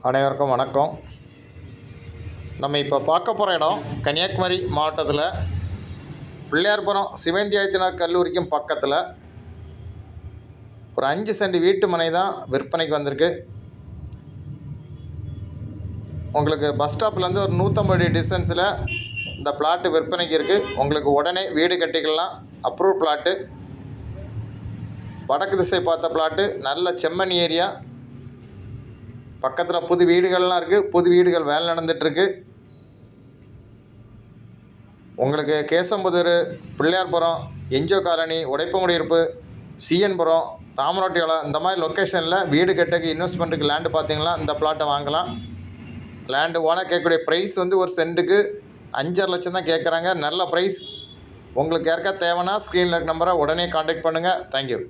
அனைவருக்கும் வணக்கம். நம்ம இப்போ பார்க்க போகிற இடம் கன்னியாகுமரி மாவட்டத்தில் பிள்ளையார்புரம் சிவந்தி ஆதித்தனார் கல்லூரிக்கும் பக்கத்தில் ஒரு 5 சென்ட் வீட்டு மனை தான் விற்பனைக்கு வந்திருக்கு. உங்களுக்கு பஸ் ஸ்டாப்லேருந்து ஒரு 150 அடி டிஸ்டன்ஸில் இந்த பிளாட்டு விற்பனைக்கு இருக்குது. உங்களுக்கு உடனே வீடு கட்டிக்கலாம். அப்ரூவ் பிளாட்டு, வடக்கு திசை பார்த்த பிளாட்டு, நல்ல செம்மண் ஏரியா. பக்கத்தில் புது வீடுகள்லாம் இருக்குது. புது வீடுகள் வேலை நடந்துகிட்ருக்கு. உங்களுக்கு கேசம்புதூர், பிள்ளையார்புரம், என்ஜிஓ காலனி, உடைப்பங்குடியிருப்பு, சிஎன்புரம், தாமரோட்டியோலை இந்த மாதிரி லொக்கேஷனில் வீடு கட்டுக்கு இன்வெஸ்ட்மெண்ட்டுக்கு லேண்டு பார்த்தீங்கன்னா இந்த பிளாட்டை வாங்கலாம். லேண்டு ஓனர் கேட்கக்கூடிய ப்ரைஸ் ஒரு சென்ட்டுக்கு 5.5 லட்சம் தான் கேட்குறாங்க. நல்ல ப்ரைஸ். உங்களுக்கு யாருக்கா தேவைன்னா ஸ்க்ரீனில் இருக்க நம்பரை உடனே கான்டாக்ட் பண்ணுங்கள். தேங்க்யூ.